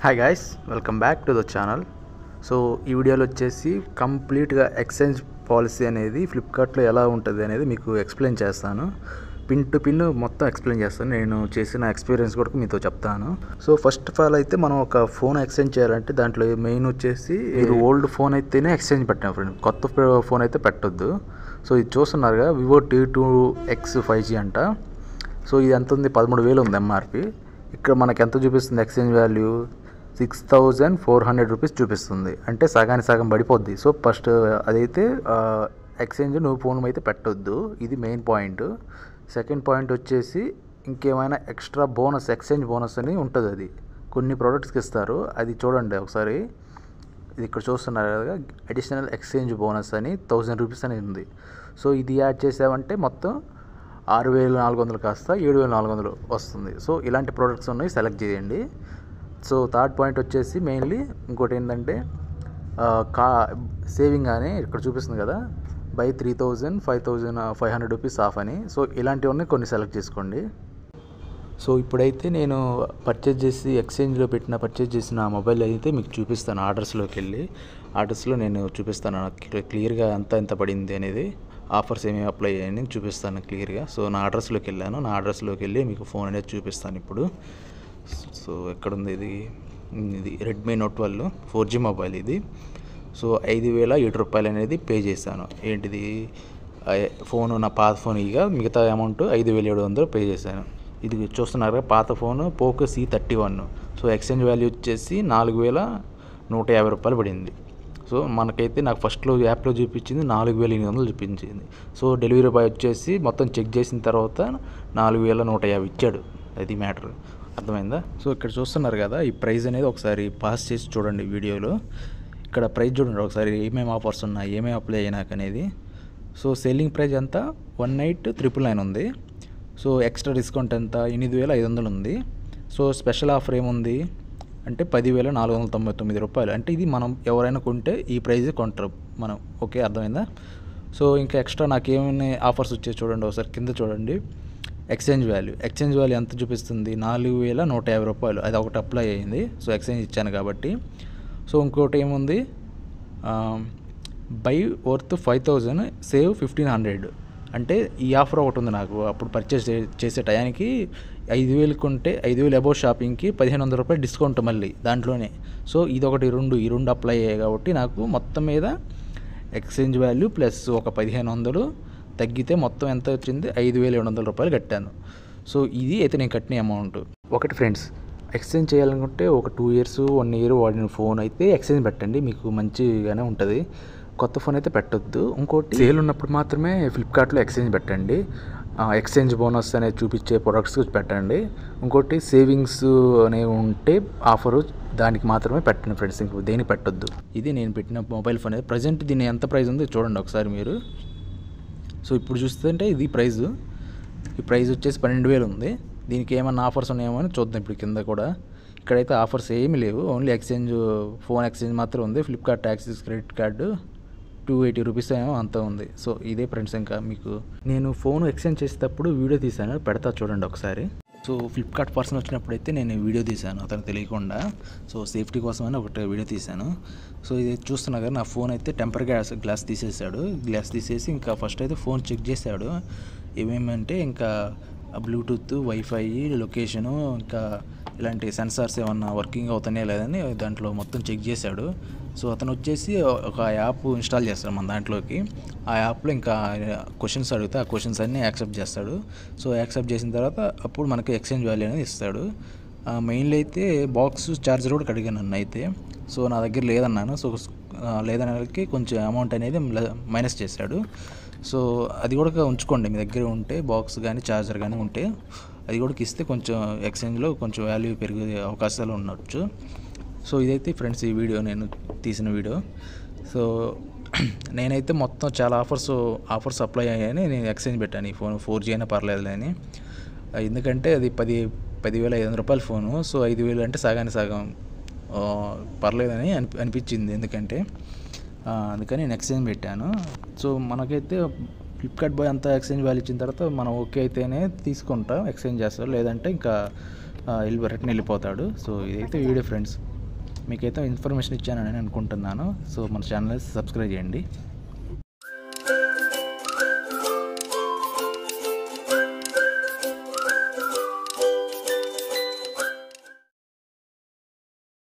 Hi guys, welcome back to the channel. So ఈ వీడియోలో వచ్చేసి కంప్లీట్గా ఎక్స్చేంజ్ పాలసీ అనేది ఫ్లిప్కార్ట్లో ఎలా ఉంటుంది అనేది మీకు ఎక్స్ప్లెయిన్ చేస్తాను. పిన్ టు పిన్ మొత్తం ఎక్స్ప్లెయిన్ చేస్తాను. నేను చేసిన ఎక్స్పీరియన్స్ కూడా మీతో చెప్తాను. సో ఫస్ట్ ఆఫ్ ఆల్ అయితే మనం ఒక ఫోన్ ఎక్స్చేంజ్ చేయాలంటే దాంట్లో మెయిన్ వచ్చేసి మీరు ఓల్డ్ ఫోన్ అయితేనే ఎక్స్చేంజ్ పెట్టాం ఫ్రెండ్, కొత్త ఫోన్ అయితే పెట్టొద్దు. సో ఇది చూస్తున్నారుగా, వివో T2X 5G అంట. సో ఇది ఎంత ఉంది? 13,000 ఉంది ఎంఆర్పి. ఇక్కడ మనకి ఎంత చూపిస్తుంది ఎక్స్చేంజ్ వాల్యూ? 6,400 రూపీస్ చూపిస్తుంది. అంటే సగానికి సగం పడిపోద్ది. సో ఫస్ట్ అదైతే ఎక్స్చేంజ్ నువ్వు ఫోన్ అయితే పెట్టొద్దు, ఇది మెయిన్ పాయింట్. సెకండ్ పాయింట్ వచ్చేసి ఇంకేమైనా ఎక్స్ట్రా బోనస్, ఎక్స్చేంజ్ బోనస్ అని ఉంటుంది. అది కొన్ని ప్రోడక్ట్స్కి ఇస్తారు, అది చూడండి ఒకసారి. ఇది ఇక్కడ చూస్తున్నారు కదా, అడిషనల్ ఎక్స్చేంజ్ బోనస్ అని 1000 రూపీస్ అని ఉంది. సో ఇది యాడ్ చేసామంటే మొత్తం 6,400 కాస్త 7,400 వస్తుంది. సో ఇలాంటి ప్రోడక్ట్స్ ఉన్నాయి, సెలెక్ట్ చేయండి. సో థర్డ్ పాయింట్ వచ్చేసి మెయిన్లీ ఇంకోటి ఏంటంటే సేవింగ్ అని ఇక్కడ చూపిస్తుంది కదా, బై 3,000 5,500 రూపీస్ ఆఫ్ అని. సో ఇలాంటివన్నీ కొన్ని సెలెక్ట్ చేసుకోండి. సో ఇప్పుడైతే నేను ఎక్స్చేంజ్లో పర్చేజ్ చేసిన మొబైల్ అయితే మీకు చూపిస్తాను. ఆర్డర్స్లోకి వెళ్ళి ఆర్డర్స్లో నేను చూపిస్తాను క్లియర్గా ఎంత పడింది అనేది, ఆఫర్స్ ఏమేమి అప్లై అయ్యాయని చూపిస్తాను క్లియర్గా. సో నా ఆర్డర్స్లోకి వెళ్ళాను, నా ఆర్డర్స్లోకి వెళ్ళి మీకు ఫోన్ అనేది చూపిస్తాను ఇప్పుడు. సో ఎక్కడుంది ఇది రెడ్మీ నోట్ 12 4G మొబైల్ ఇది. సో 5,007 రూపాయలు అనేది పే చేశాను. ఏంటిది ఫోను, నా పాత ఫోన్ ఇక మిగతా అమౌంట్ 5,700 పే చేశాను. ఇది చూస్తున్నారు పాత phone Poco C31. So exchange value వచ్చేసి 4,150 రూపాయలు పడింది. సో మనకైతే నాకు ఫస్ట్లో యాప్లో చూపించింది 4,800 చూపించింది. సో డెలివరీ బాయ్ వచ్చేసి మొత్తం చెక్ చేసిన తర్వాత 4,150 ఇచ్చాడు. అది మ్యాటర్, అర్థమైందా? సో ఇక్కడ చూస్తున్నారు కదా, ఈ ప్రైస్ అనేది ఒకసారి పాస్ చేసి చూడండి వీడియోలో. ఇక్కడ ప్రైస్ చూడండి ఒకసారి, ఏమేమి ఆఫర్స్ ఉన్నాయి, ఏమేమి అప్లై అయినాక అనేది. సో సెల్లింగ్ ప్రైస్ ఎంత? 18,999 ఉంది. సో ఎక్స్ట్రా డిస్కౌంట్ ఎంత? 8,500 ఉంది. సో స్పెషల్ ఆఫర్ ఏముంది అంటే 10,499 రూపాయలు. అంటే ఇది మనం ఎవరైనా కొంటే ఈ ప్రైజే కొంటారు మనం. ఓకే, అర్థమైందా? సో ఇంకా ఎక్స్ట్రా నాకేమైనా ఆఫర్స్ వచ్చాయి చూడండి ఒకసారి, కింద చూడండి. ఎక్స్చేంజ్ వాల్యూ ఎంత చూపిస్తుంది? 4,150 రూపాయలు. అది ఒకటి అప్లై అయ్యింది. సో ఎక్స్చేంజ్ ఇచ్చాను కాబట్టి. సో ఇంకోటి ఏముంది, బై వర్త్ 5,000 సేవ్ 1,500. అంటే ఈ ఆఫర్ ఒకటి ఉంది నాకు. అప్పుడు పర్చేస్ చేసే టయానికి 5,000 కొంటే 5,000 అబౌవ్ షాపింగ్కి 1,500 రూపాయలు డిస్కౌంట్ మళ్ళీ దాంట్లోనే. సో ఇది ఒకటి ఈ రెండు అప్లై అయ్యాయి కాబట్టి నాకు మొత్తం మీద ఎక్స్చేంజ్ వాల్యూ ప్లస్ ఒక 1,500 తగ్గితే మొత్తం ఎంత వచ్చింది? 5,700 రూపాయలు కట్టాను. సో ఇది అయితే నేను కట్టిన అమౌంట్. ఒకటి ఫ్రెండ్స్, ఎక్స్చేంజ్ చేయాలనుకుంటే ఒక 2 years 1 year వాడిన ఫోన్ అయితే ఎక్స్చేంజ్ పెట్టండి, మీకు మంచిగానే ఉంటుంది. కొత్త ఫోన్ అయితే పెట్టొద్దు. ఇంకోటి, సేల్ ఉన్నప్పుడు మాత్రమే ఫ్లిప్కార్ట్లో ఎక్స్చేంజ్ పెట్టండి. ఎక్స్చేంజ్ బోనస్ అనేది చూపించే ప్రొడక్ట్స్ పెట్టండి. ఇంకోటి, సేవింగ్స్ అనేవి ఉంటే ఆఫరు, దానికి మాత్రమే పెట్టండి ఫ్రెండ్స్, ఇంకో దేనికి పెట్టొద్దు. ఇది నేను పెట్టిన మొబైల్ ఫోన్. ప్రజెంట్ దీని ఎంత ప్రైస్ ఉందో చూడండి ఒకసారి మీరు. సో ఇప్పుడు చూస్తుంటే ఇది ప్రైజు, ఈ ప్రైస్ వచ్చేసి 12,000 ఉంది. దీనికి ఏమన్నా ఆఫర్స్ ఉన్నాయేమో అని చూద్దాం ఇప్పుడు కింద కూడా. ఇక్కడైతే ఆఫర్స్ ఏమీ లేవు, ఓన్లీ ఫోన్ ఎక్స్చేంజ్ మాత్రం ఉంది. Flipkart axis credit card 280 rupees ఏమో అంత ఉంది. సో ఇదే ఫ్రెండ్స్. ఇంకా మీకు నేను ఫోన్ ఎక్స్చేంజ్ చేసేటప్పుడు వీడియో తీశాను, పెడతా చూడండి ఒకసారి. సో ఫ్లిప్కార్ట్ పర్సన్ వచ్చినప్పుడు అయితే నేను వీడియో తీశాను అతను తెలియకుండా. సో సేఫ్టీ కోసం అని ఒకటి వీడియో తీశాను. సో ఇది చూస్తున్నా కదా, నా ఫోన్ అయితే టెంపర్ గ్లాస్ తీసేసాడు. గ్లాస్ తీసేసి ఇంకా ఫస్ట్ అయితే ఫోన్ చెక్ చేశాడు. ఏమేమంటే ఇంకా బ్లూటూత్, వైఫై, లొకేషను, ఇంకా ఇలాంటి సెన్సార్స్ ఏమన్నా వర్కింగ్ అవుతున్నాయా లేదని దాంట్లో మొత్తం చెక్ చేశాడు. సో అతను వచ్చేసి ఒక యాప్ ఇన్స్టాల్ చేస్తాడు మన దాంట్లోకి. ఆ యాప్లో ఇంకా క్వశ్చన్స్ అడిగితే ఆ క్వశ్చన్స్ అన్నీ యాక్సెప్ట్ చేస్తాడు. సో యాక్సెప్ట్ చేసిన తర్వాత అప్పుడు మనకి ఎక్స్చేంజ్ వాల్యూ అనేది ఇస్తాడు. మెయిన్లీ అయితే బాక్స్ ఛార్జర్ కూడా అడిగాను నన్ను అయితే. సో నా దగ్గర లేదన్నాను. సో లేదనకి కొంచెం అమౌంట్ అనేది మైనస్ చేశాడు. సో అది కూడా ఉంచుకోండి మీ దగ్గర ఉంటే, బాక్స్ కానీ ఛార్జర్ కానీ ఉంటే అది కూడా ఇస్తే కొంచెం ఎక్స్చేంజ్లో కొంచెం వాల్యూ పెరిగే అవకాశాలు ఉండొచ్చు. సో ఇదైతే ఫ్రెండ్స్ ఈ వీడియో, నేను తీసిన వీడియో. సో నేనైతే మొత్తం చాలా ఆఫర్స్ అప్లై అయ్యాయని నేను ఎక్స్చేంజ్ పెట్టాను. ఈ ఫోన్ 4G అయినా పర్లేదులే అని. ఎందుకంటే అది 10,500 రూపాయల ఫోను. సో 5,000 అంటే సగానికి సగం పర్లేదని అనిపించింది. ఎందుకంటే అందుకని నేను ఎక్స్చేంజ్ పెట్టాను. సో మనకైతే ఫ్లిప్కార్ట్ బాయ్ అంతా ఎక్స్చేంజ్ వాల్యూ ఇచ్చిన తర్వాత మనం ఓకే అయితేనే తీసుకుంటాం, ఎక్స్చేంజ్ చేస్తాం, లేదంటే ఇంకా రిటర్న్ వెళ్ళిపోతాడు. సో ఇదైతే వీడియో ఫ్రెండ్స్, మీకైతే ఇన్ఫర్మేషన్ ఇచ్చానని అనుకుంటున్నాను. సో మన ఛానల్ సబ్స్క్రైబ్ చేయండి.